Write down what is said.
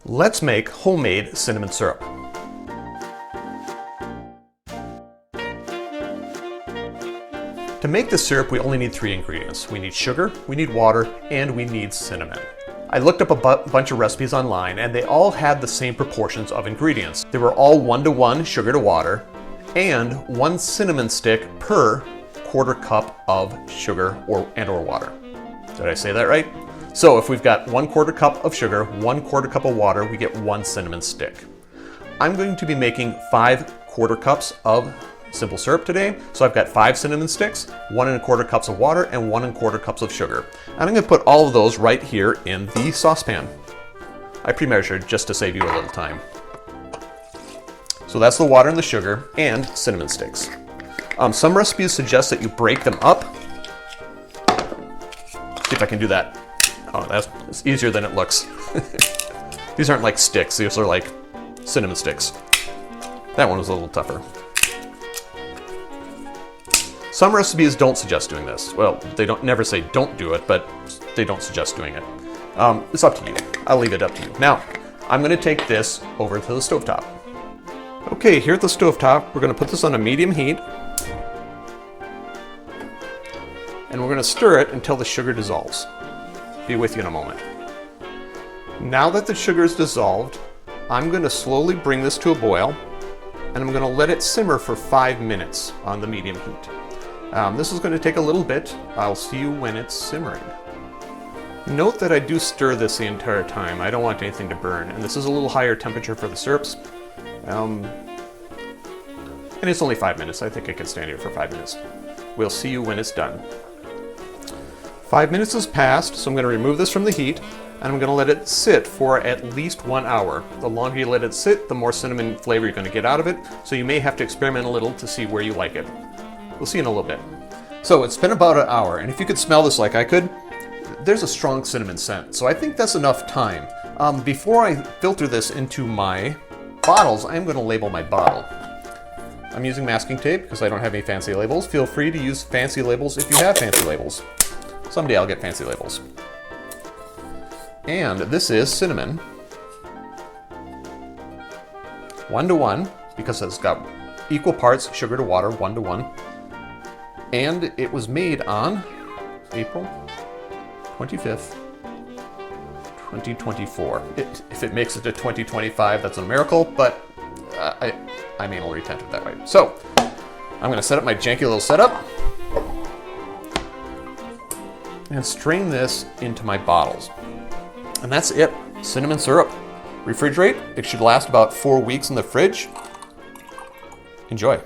Let's make homemade cinnamon syrup. To make the syrup, we only need 3 ingredients. We need sugar, we need water, and we need cinnamon. I looked up a bunch of recipes online and they all had the same proportions of ingredients. They were all 1:1 sugar to water and 1 cinnamon stick per 1/4 cup of sugar or water. Did I say that right? So if we've got 1/4 cup of sugar, 1/4 cup of water, we get 1 cinnamon stick. I'm going to be making 5 1/4 cups of simple syrup today. So I've got 5 cinnamon sticks, 1 1/4 cups of water, and 1 1/4 cups of sugar. And I'm going to put all of those right here in the saucepan. I pre-measured just to save you a little time. So that's the water and the sugar and cinnamon sticks. Some recipes suggest that you break them up. See if I can do that. Oh, that's easier than it looks. These aren't like sticks, these are like cinnamon sticks. That one was a little tougher. Some recipes don't suggest doing this. Well, they don't never say don't do it, but they don't suggest doing it. It's up to you. I'll leave it up to you. Now, I'm going to take this over to the stovetop. Okay, here at the stovetop, we're going to put this on a medium heat. And we're going to stir it until the sugar dissolves. Be with you in a moment. Now that the sugar is dissolved, I'm going to slowly bring this to a boil, and I'm going to let it simmer for 5 minutes on the medium heat. This is going to take a little bit. I'll see you when it's simmering. Note that I do stir this the entire time. I don't want anything to burn, and this is a little higher temperature for the syrups. And it's only 5 minutes. I think I can stand here for 5 minutes. We'll see you when it's done. 5 minutes has passed, so I'm going to remove this from the heat, and I'm going to let it sit for at least 1 hour. The longer you let it sit, the more cinnamon flavor you're going to get out of it, so you may have to experiment a little to see where you like it. We'll see in a little bit. So it's been about an hour, and if you could smell this like I could, there's a strong cinnamon scent, so I think that's enough time. Before I filter this into my bottles, I'm going to label my bottle. I'm using masking tape because I don't have any fancy labels. Feel free to use fancy labels if you have fancy labels. Someday I'll get fancy labels. And this is cinnamon. 1:1, because it's got equal parts sugar to water, 1:1. And it was made on April 25th, 2024. If it makes it to 2025, that's a miracle, but I'm anal retentive that way. So, I'm going to set up my janky little setup and strain this into my bottles. And that's it. Cinnamon syrup. Refrigerate. It should last about 4 weeks in the fridge. Enjoy.